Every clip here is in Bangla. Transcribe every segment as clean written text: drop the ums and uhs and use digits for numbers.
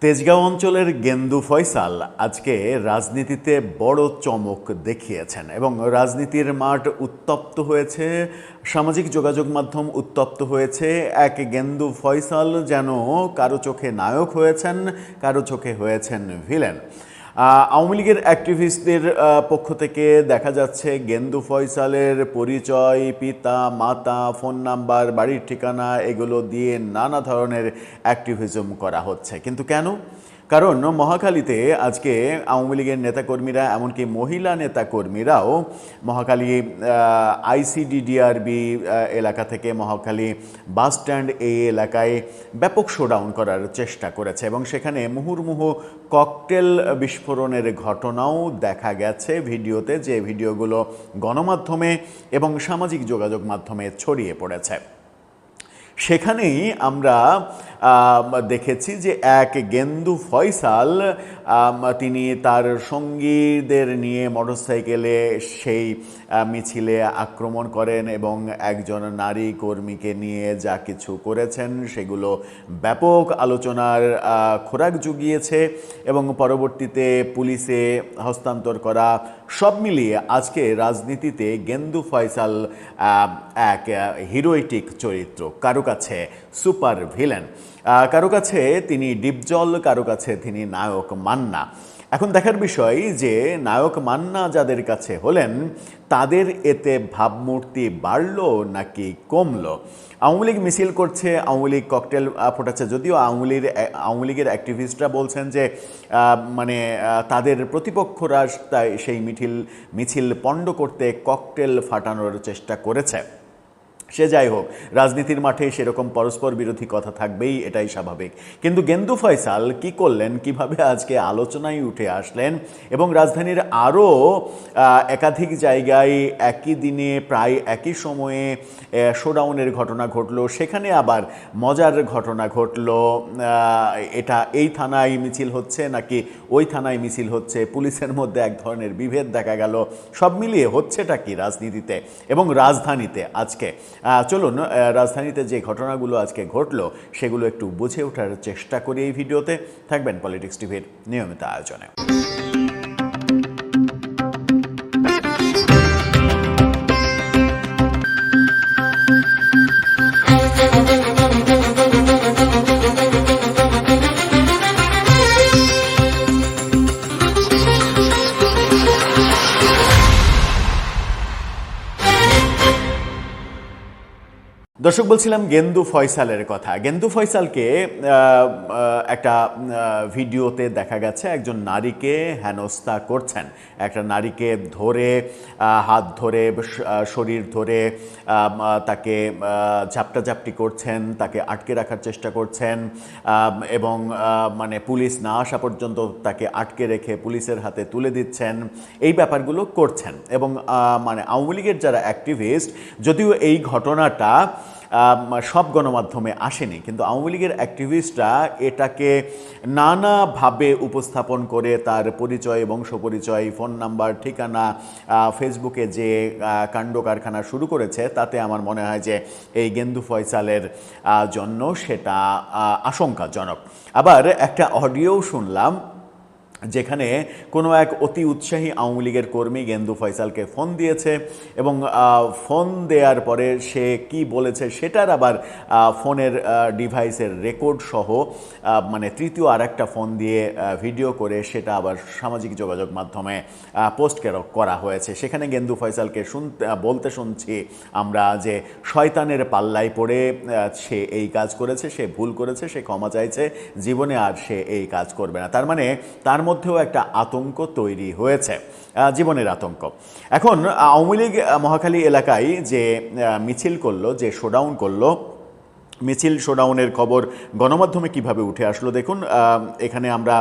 তেজগাঁও অঞ্চলের গেন্দু ফয়সাল আজকে রাজনীতিতে বড় চমক দেখিয়েছেন এবং রাজনীতির মাঠ উত্তপ্ত হয়েছে, সামাজিক যোগাযোগ মাধ্যম উত্তপ্ত হয়েছে। এক গেন্দু ফয়সাল যেন কারো চোখে নায়ক হয়েছেন, কারো চোখে হয়েছেন ভিলেন। আওয়ামী লীগের অ্যাক্টিভিস্টদের পক্ষ থেকে দেখা যাচ্ছে গেন্দু ফয়সালের পরিচয়, পিতা মাতা, ফোন নাম্বার, বাড়ির ঠিকানা এগুলো দিয়ে নানা ধরনের অ্যাক্টিভিজম করা হচ্ছে। কিন্তু কেন? কারণ মহাখালীতে আজকে আওয়ামী লীগের নেতাকর্মীরা, এমনকি মহিলা নেতাকর্মীরাও মহাখালী ICDDRB এলাকা থেকে মহাখালী বাস স্ট্যান্ড এই এলাকায় ব্যাপক শোডাউন করার চেষ্টা করেছে এবং সেখানে মুহুর্মুহু ককটেল বিস্ফোরণের ঘটনাও দেখা গেছে ভিডিওতে, যে ভিডিওগুলো গণমাধ্যমে এবং সামাজিক যোগাযোগ মাধ্যমে ছড়িয়ে পড়েছে। সেখানেই আমরা দেখেছি যে এক গেন্দু ফয়সাল তিনি তার সঙ্গীদের নিয়ে মোটরসাইকেলে সেই মিছিলে আক্রমণ করেন এবং একজন নারী কর্মীকে নিয়ে যা কিছু করেছেন সেগুলো ব্যাপক আলোচনার খোরাক জুগিয়েছে এবং পরবর্তীতে পুলিশে হস্তান্তর করা, সব মিলিয়ে আজকে রাজনীতিতে গেন্দু ফয়সাল এক হিরোইটিক চরিত্র, কারো কাছে সুপার ভিলেন, কারো কাছে তিনি ডিপজল, কারো কাছে তিনি নায়ক মান্না। এখন দেখার বিষয় যে নায়ক মান্না যাদের কাছে হলেন তাদের এতে ভাবমূর্তি বাড়লো নাকি কমলো? আওয়ামী লীগ মিছিল করছে, আওয়ামী লীগ ককটেল ফোটাচ্ছে, যদিও আওয়ামী লীগের অ্যাক্টিভিস্টরা বলছেন যে মানে তাদের প্রতিপক্ষরা সেই মিছিল পণ্ড করতে ককটেল ফাটানোর চেষ্টা করেছে। সে যাই হোক, রাজনীতির মাঠে সেরকম পরস্পর বিরোধী কথা থাকবেই, এটাই স্বাভাবিক। কিন্তু গেন্দু ফয়সাল কি করলেন, কিভাবে আজকে আলোচনায় উঠে আসলেন এবং রাজধানীর আরও একাধিক জায়গায় একই দিনে প্রায় একই সময়ে শোডাউনের ঘটনা ঘটলো, সেখানে আবার মজার ঘটনা ঘটলো। এটা এই থানায় মিছিল হচ্ছে নাকি ওই থানায় মিছিল হচ্ছে, পুলিশের মধ্যে এক ধরনের বিভেদ দেখা গেল। সব মিলিয়ে হচ্ছেটা কি রাজনীতিতে এবং রাজধানীতে আজকে? চলুন রাজধানীতে যে ঘটনাগুলো আজকে ঘটলো সেগুলো একটু বুঝে ওঠার চেষ্টা করি এই ভিডিওতে। থাকবেন পলিটিক্স টিভির নিয়মিত আয়োজনে। দর্শক, বলছিলাম গেন্দু ফয়সালের কথা। গেন্দু ফয়সালকে একটা ভিডিওতে দেখা গেছে একজন নারীকে হেনস্থা করছেন, একটা নারীকে ধরে হাত ধরে শরীর ধরে তাকে ঝাপটাঝাপটি করছেন, তাকে আটকে রাখার চেষ্টা করছেন এবং মানে পুলিশ না আসা পর্যন্ত তাকে আটকে রেখে পুলিশের হাতে তুলে দিচ্ছেন, এই ব্যাপারগুলো করছেন। এবং মানে আওয়ামী লীগের যারা অ্যাক্টিভিস্ট, যদিও এই ঘটনাটা সব গণমাধ্যমে আসেনি, কিন্তু আওয়ামী লীগের অ্যাক্টিভিস্টরা এটাকে নানাভাবে উপস্থাপন করে তার পরিচয়, বংশপরিচয়, ফোন নাম্বার, ঠিকানা, ফেসবুকে যে কাণ্ড কারখানা শুরু করেছে, তাতে আমার মনে হয় যে এই গেন্দু ফয়সালের জন্য সেটা আশঙ্কাজনক। আবার একটা অডিও শুনলাম যেখানে কোনো এক অতি উৎসাহী আওয়ামী লীগের কর্মী গেন্দু ফয়সালকে ফোন দিয়েছে এবং ফোন দেওয়ার পরে সে কি বলেছে সেটার আবার ফোনের ডিভাইসের রেকর্ড সহ মানে তৃতীয় আর একটা ফোন দিয়ে ভিডিও করে সেটা আবার সামাজিক যোগাযোগ মাধ্যমে পোস্ট করা হয়েছে। সেখানে গেন্দু ফয়সালকে বলতে শুনছি আমরা যে শয়তানের পাল্লায় পড়ে সে এই কাজ করেছে, সে ভুল করেছে, সে ক্ষমা চাইছে, জীবনে আর সে এই কাজ করবে না। তার মানে তার মধ্যেও একটা আতঙ্ক তৈরি হয়েছে, জীবনের আতঙ্ক। এখন আওয়ামী লীগ মহাখালী এলাকায় যে মিছিল করলো, যে শোডাউন করলো, মিছিল শোডাউনের খবর গণমাধ্যমে কিভাবে উঠে আসলো দেখুন। এখানে আমরা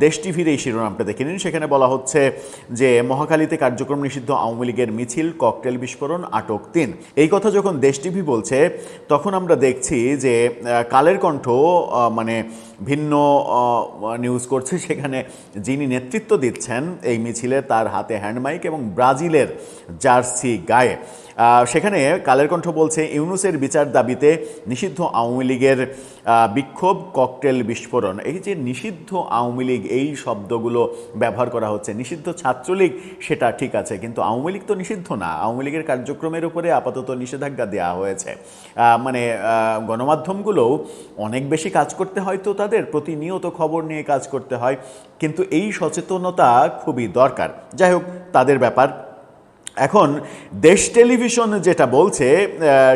দেশ টিভির এই শিরোনামটা দেখে নিন। সেখানে বলা হচ্ছে যে মহাখালীতে কার্যক্রম নিষিদ্ধ আওয়ামী লীগের মিছিল, ককটেল বিস্ফোরণ, আটক 3। এই কথা যখন দেশ টিভি বলছে তখন আমরা দেখছি যে কালের কণ্ঠ মানে ভিন্ন নিউজ করছে। সেখানে যিনি নেতৃত্ব দিচ্ছেন এই মিছিলে, তার হাতে হ্যান্ডমাইক এবং ব্রাজিলের জার্সি গায়ে। সেখানে কালের কণ্ঠ বলছে ইউনূসের বিচার দাবিতে নিষিদ্ধ আওয়ামী লীগের বিক্ষোভ, ককটেল বিস্ফোরণ। এই যে নিষিদ্ধ আওয়ামী লীগ এই শব্দগুলো ব্যবহার করা হচ্ছে, নিষিদ্ধ ছাত্রলীগ সেটা ঠিক আছে, কিন্তু আওয়ামী লীগ তো নিষিদ্ধ না। আওয়ামী লীগের কার্যক্রমের উপরে আপাতত নিষেধাজ্ঞা দেওয়া হয়েছে। মানে গণমাধ্যমগুলোও অনেক বেশি কাজ করতে হয়, তো তাদের প্রতিনিয়ত খবর নিয়ে কাজ করতে হয়, কিন্তু এই সচেতনতা খুবই দরকার। যাই হোক, তাদের ব্যাপার। এখন দেশ টেলিভিশন যেটা বলছে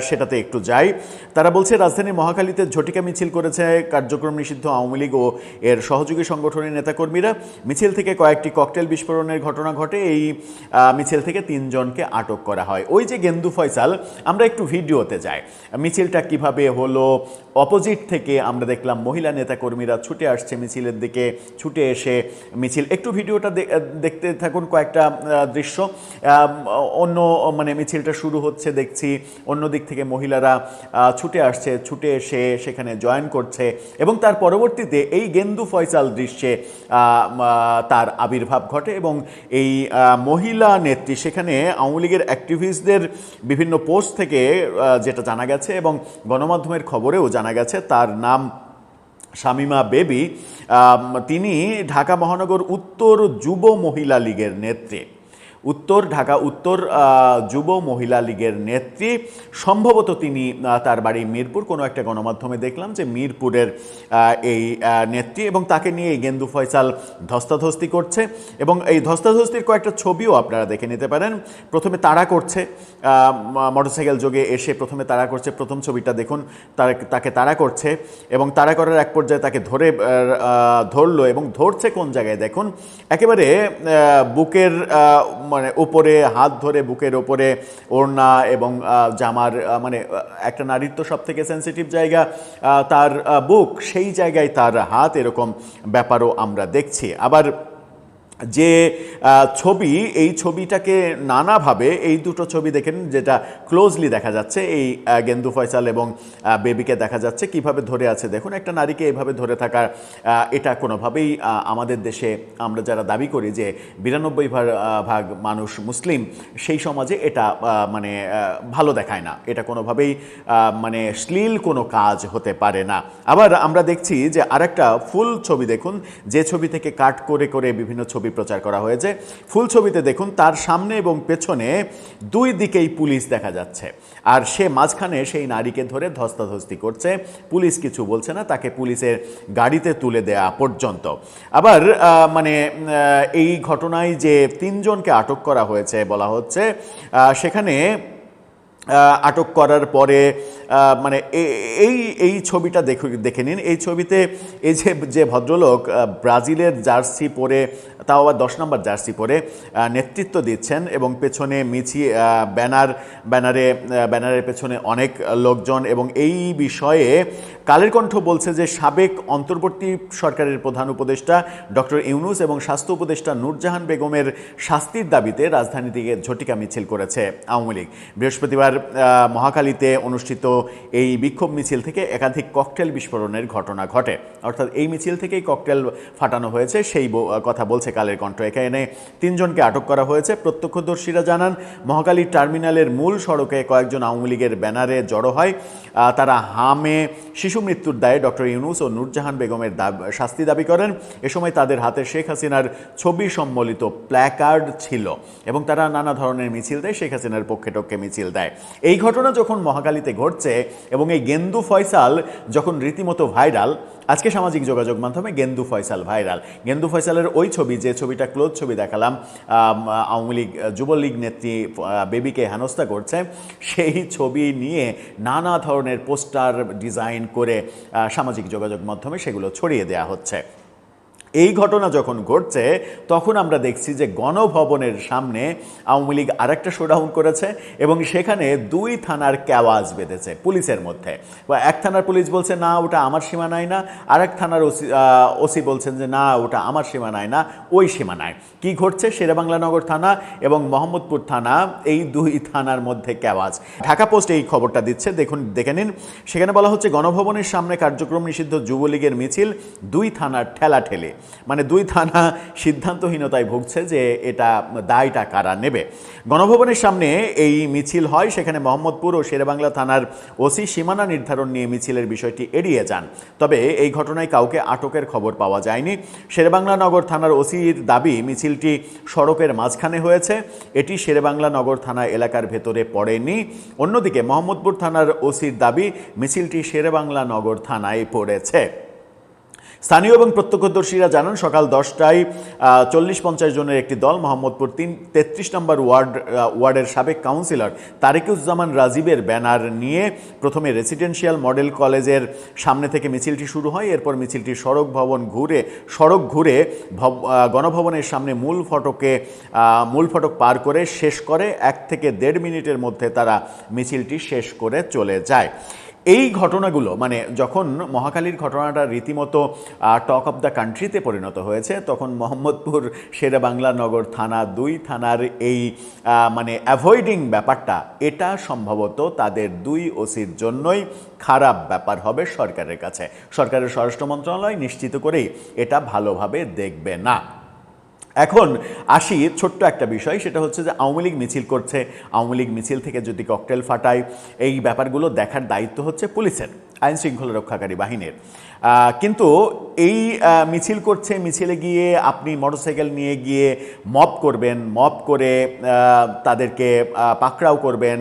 সেটাতে একটু যাই। তারা বলছে রাজধানীর মহাখালীতে ঝটিকা মিছিল করেছে কার্যক্রম নিষিদ্ধ আওয়ামী লীগ ও এর সহযোগী সংগঠনের নেতাকর্মীরা। মিছিল থেকে কয়েকটি ককটেল বিস্ফোরণের ঘটনা ঘটে। এই মিছিল থেকে 3 জনকে আটক করা হয়। ওই যে গেন্দু ফয়সাল, আমরা একটু ভিডিওতে যাই মিছিলটা কিভাবে হলো। অপোজিট থেকে আমরা দেখলাম মহিলা নেতাকর্মীরা ছুটে আসছে মিছিলের দিকে, ছুটে এসে মিছিল, একটু ভিডিওটা দেখতে থাকুন, কয়েকটা দৃশ্য। অন্য মানে মিছিলটা শুরু হচ্ছে দেখছি, অন্য দিক থেকে মহিলারা ছুটে আসছে, ছুটে এসে সেখানে জয়েন করছে, এবং তার পরবর্তীতে এই গেন্দু ফয়সাল দৃশ্যে তার আবির্ভাব ঘটে। এবং এই মহিলা নেত্রী, সেখানে আওয়ামী লীগের অ্যাক্টিভিস্টদের বিভিন্ন পোস্ট থেকে যেটা জানা গেছে এবং গণমাধ্যমের খবরেও জানা গেছে, তার নাম শামীমা বেবি। তিনি ঢাকা মহানগর উত্তর যুব মহিলা লীগের নেত্রী, ঢাকা উত্তর যুব মহিলা লীগের নেত্রী। সম্ভবত তিনি, তার বাড়ি মিরপুর, কোনো একটা গণমাধ্যমে দেখলাম যে মিরপুরের এই নেত্রী, এবং তাকে নিয়ে এই গেন্দু ফয়সাল ধস্তাধস্তি করছে। এবং এই ধস্তাধস্তির কয়েকটা ছবিও আপনারা দেখে নিতে পারেন। প্রথমে তাড়া করছে, মোটরসাইকেল যোগে এসে প্রথমে তাড়া করছে। প্রথম ছবিটা দেখুন, তাকে তাড়া করছে, এবং তাড়া করার এক পর্যায়ে তাকে ধরলো, এবং ধরছে কোন জায়গায় দেখুন, একেবারে বুকের মানে উপরে হাত ধরে, বুকের ওপরে ওড়না এবং জামার, মানে একটা নারীর তো সব থেকে সেন্সিটিভ জায়গা তার বুক, সেই জায়গায় তার হাত, এরকম ব্যাপারও আমরা দেখছি। আবার যে ছবি, এই ছবিটাকে নানাভাবে, এই দুটো ছবি দেখেন, যেটা ক্লোজলি দেখা যাচ্ছে, এই গেন্দু ফয়সাল এবং বেবিকে দেখা যাচ্ছে কিভাবে ধরে আছে। দেখুন, একটা নারীকে এইভাবে ধরে থাকা, এটা কোনোভাবেই আমাদের দেশে, আমরা যারা দাবি করি যে 92% মানুষ মুসলিম, সেই সমাজে এটা মানে ভালো দেখায় না, এটা কোনোভাবেই মানে শ্লীল কোনো কাজ হতে পারে না। আবার আমরা দেখছি যে আরেকটা ফুল ছবি দেখুন, যে ছবি থেকে কাট করে করে বিভিন্ন ছবি প্রচার করা হয়েছে। ফুল ছবিতে দেখুন, তার সামনে এবং পেছনে দুই দিকেই পুলিশ দেখা যাচ্ছে, আর সে মাঝখানে সেই নারীকে ধরে ধস্তাধস্তি করছে। পুলিশ কিছু বলছে না, তাকে পুলিশের গাড়িতে তুলে দেয়া পর্যন্ত। আবার মানে এই ঘটনায় যে 3 জনকে আটক করা হয়েছে বলা হচ্ছে, সেখানে আটক করার পরে মানে এই ছবিটা দেখে নিন। এই ছবিতে এই যে ভদ্রলোক ব্রাজিলের জার্সি পরে, তাও আবার 10 নম্বর জার্সি পরে নেতৃত্ব দিচ্ছেন, এবং পেছনে ব্যানারের পেছনে অনেক লোকজন। এবং এই বিষয়ে কালের কণ্ঠ বলছে যে সাবেক অন্তর্বর্তী সরকারের প্রধান উপদেষ্টা ডক্টর ইউনূস এবং স্বাস্থ্য উপদেষ্টা নূরজাহান বেগমের শাস্তির দাবিতে রাজধানী থেকে ঝটিকা মিছিল করেছে আওয়ামী লীগ। বৃহস্পতিবার মহাখালীতে অনুষ্ঠিত এই বিক্ষোভ মিছিল থেকে একাধিক ককটেল বিস্ফোরণের ঘটনা ঘটে, অর্থাৎ এই মিছিল থেকেই ককটেল ফাটানো হয়েছে, সেই কথা বলছে কালের কণ্ঠ। এখানে 3 জনকে আটক করা হয়েছে। প্রত্যক্ষদর্শীরা জানান, মহাখালী টার্মিনালের মূল সড়কে কয়েকজন আওয়ামী লীগের ব্যানারে জড়ো হয়। তারা হামে শিশু মৃত্যুর দায়ে ডক্টর ইউনূস ও নূরজাহান বেগমের শাস্তি দাবি করেন। এ সময় তাদের হাতে শেখ হাসিনার ছবি সম্বলিত প্ল্যাকার্ড ছিল, এবং তারা নানা ধরনের মিছিল দেয়, শেখ হাসিনার পক্ষে টক্ষে মিছিল দেয়। এই ঘটনা যখন মহাখালীতে ঘটছে এবং এই গেন্দু ফয়সাল যখন রীতিমতো ভাইরাল, আজকে সামাজিক যোগাযোগ মাধ্যমে গেন্দু ফয়সাল ভাইরাল। গেন্দু ফয়সালের ওই ছবি, যে ছবিটা ক্লোজ ছবি দেখালাম, আওয়ামী লীগ যুবলীগ নেত্রী বেবিকে হেনস্থা করছে, সেই ছবি নিয়ে নানা ধরনের পোস্টার ডিজাইন করে সামাজিক যোগাযোগ মাধ্যমে সেগুলো ছড়িয়ে দেওয়া হচ্ছে। এই ঘটনা যখন ঘটছে তখন আমরা দেখছি যে গণভবনের সামনে আওয়ামী লীগ আরেকটা শোডাউন করেছে, এবং সেখানে 2 থানার ক্যাওয়াজ বেঁধেছে পুলিশের মধ্যে। এক থানার পুলিশ বলছে না, ওটা আমার সীমানায় না, আরেক থানার ওসি বলছেন যে না, ওটা আমার সীমানায় না, ওই সীমানায়। কি ঘটছে? শেরেবাংলা নগর থানা এবং মোহাম্মদপুর থানা, এই 2 থানার মধ্যে ক্যাওয়াজ। ঢাকা পোস্ট এই খবরটা দিচ্ছে, দেখে নিন। সেখানে বলা হচ্ছে, গণভবনের সামনে কার্যক্রম নিষিদ্ধ যুবলীগের মিছিল, 2 থানার ঠেলাঠেলি। মানে দুই থানা সিদ্ধান্তহীনতায় ভুগছে যে এটা দায়টা কারা নেবে। গণভবনের সামনে এই মিছিল হয়, সেখানে মোহাম্মদপুর ও শেরেবাংলা থানার ওসি সীমানা নির্ধারণ নিয়ে মিছিলের বিষয়টি এড়িয়ে যান। তবে এই ঘটনায় কাউকে আটকের খবর পাওয়া যায়নি। শেরেবাংলা নগর থানার ওসির দাবি মিছিলটি সড়কের মাঝখানে হয়েছে, এটি শেরেবাংলা নগর থানা এলাকার ভেতরে পড়েনি। অন্যদিকে মোহাম্মদপুর থানার ওসির দাবি মিছিলটি শেরেবাংলা নগর থানায় পড়েছে। স্থানীয় এবং প্রত্যক্ষদর্শীরা জানান সকাল 10টায় 40-50 জনের একটি দল মোহাম্মদপুর 33 নম্বর ওয়ার্ডের সাবেক কাউন্সিলর তারেকুজ্জামান রাজীবের ব্যানার নিয়ে প্রথমে রেসিডেন্সিয়াল মডেল কলেজের সামনে থেকে মিছিলটি শুরু হয়। এরপর মিছিলটি সড়ক ঘুরে গণভবনের সামনে মূল ফটক পার করে শেষ করে 1 থেকে 1.5 মিনিটের মধ্যে তারা মিছিলটি শেষ করে চলে যায়। এই ঘটনাগুলো মানে যখন মহাখালীর ঘটনাটা রীতিমতো টক অফ দ্য কান্ট্রিতে পরিণত হয়েছে, তখন মোহাম্মদপুর শেরেবাংলা নগর থানা 2 থানার এই মানে অ্যাভয়েডিং ব্যাপারটা, এটা সম্ভবত তাদের 2 ওসির জন্যই খারাপ ব্যাপার হবে সরকারের কাছে। সরকারের স্বরাষ্ট্র মন্ত্রণালয় নিশ্চিত করেই এটা ভালোভাবে দেখবে না। এখন আসি ছোট্ট একটা বিষয়, সেটা হচ্ছে যে আওয়ামী লীগ মিছিল করছে, আওয়ামী লীগ মিছিল থেকে যদি ককটেল ফাটায়, এই ব্যাপারগুলো দেখার দায়িত্ব হচ্ছে পুলিশের, আইন শৃঙ্খলা রক্ষাকারী বাহিনীর। কিন্তু এই মিছিল করছে, মিছিলে গিয়ে আপনি মোটরসাইকেল নিয়ে গিয়ে মব করবেন, মব করে তাদেরকে পাকড়াও করবেন,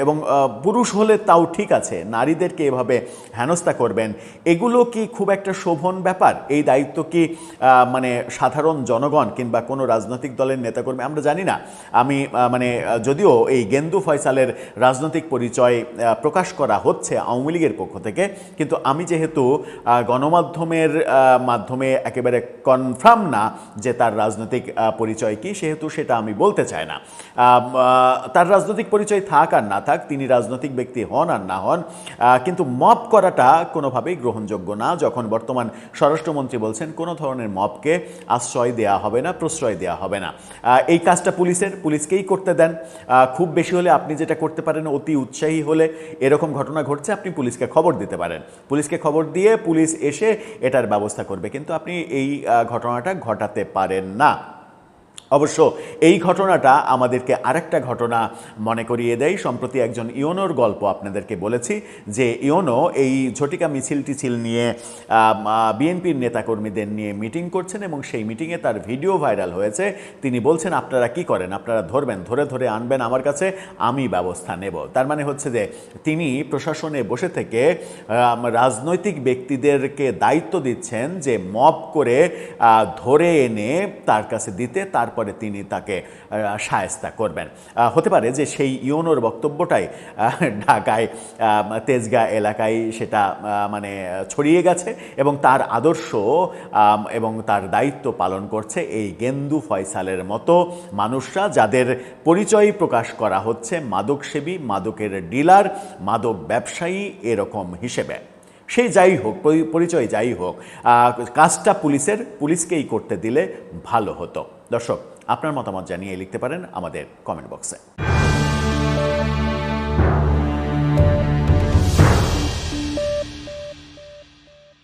এবং পুরুষ হলে তাও ঠিক আছে, নারীদেরকে এভাবে হেনস্থা করবেন, এগুলো কি খুব একটা শোভন ব্যাপার? এই দায়িত্ব কি মানে সাধারণ জনগণ কিংবা কোনো রাজনৈতিক দলের নেতাকর্মী, আমরা জানি না। আমি মানে যদিও এই গেন্দু ফয়সালের রাজনৈতিক পরিচয় প্রকাশ করা হচ্ছে আওয়ামী লীগের পক্ষ থেকে, কিন্তু আমি যেহেতু গণমাধ্যমের মাধ্যমে একেবারে কনফার্ম না যে তার রাজনৈতিক পরিচয় কি, সেহেতু সেটা আমি বলতে চাই না। তার রাজনৈতিক পরিচয় থাক আর না থাক, তিনি রাজনৈতিক ব্যক্তি হন আর না হন, কিন্তু মব করাটা কোনোভাবেই গ্রহণযোগ্য না। যখন বর্তমান স্বরাষ্ট্রমন্ত্রী বলছেন কোনো ধরনের মবকে আশ্রয় দেওয়া হবে না, প্রশ্রয় দেওয়া হবে না, এই কাজটা পুলিশকেই করতে দেন। খুব বেশি হলে আপনি যেটা করতে পারেন, অতি উৎসাহী হলে এরকম ঘটনা ঘটছে, আপনি পুলিশকে খবর দিতে পারেন, পুলিশকে খবর দিয়ে পুলিশ এসে এটার ব্যবস্থা করবে, কিন্তু আপনি এই ঘটনাটা ঘটাতে পারেন না। অবশ্য এই ঘটনাটা আমাদেরকে আরেকটা ঘটনা মনে করিয়ে দেয়। সম্প্রতি একজন ইওনোর গল্প আপনাদেরকে বলেছি, যে ইওনো এই ঝটিকা মিছিল নিয়ে বিএনপির নেতাকর্মীদের নিয়ে মিটিং করছেন এবং সেই মিটিংয়ে তার ভিডিও ভাইরাল হয়েছে। তিনি বলছেন, আপনারা কি করেন, আপনারা ধরবেন, ধরে আনবেন আমার কাছে, আমি ব্যবস্থা নেব। তার মানে হচ্ছে যে তিনি প্রশাসনে বসে থেকে রাজনৈতিক ব্যক্তিদেরকে দায়িত্ব দিচ্ছেন যে মব করে ধরে এনে তার কাছে দিতে, তারপরে তিনি তাকে শায়েস্তা করবেন। হতে পারে যে সেই ইওনোর বক্তব্যটাই ঢাকায় তেজগাঁ এলাকায় সেটা মানে ছড়িয়ে গেছে এবং তার আদর্শ এবং তার দায়িত্ব পালন করছে এই গেন্দু ফয়সালের মতো মানুষরা, যাদের পরিচয় প্রকাশ করা হচ্ছে মাদকসেবী, মাদকের ডিলার, মাদক ব্যবসায়ী এরকম হিসেবে। সেই যাই হোক, পরিচয় যাই হোক, কাজটা পুলিশকেই করতে দিলে ভালো হতো। দর্শক, আপনার মতামত জানিয়ে লিখতে পারেন আমাদের কমেন্ট বক্সে।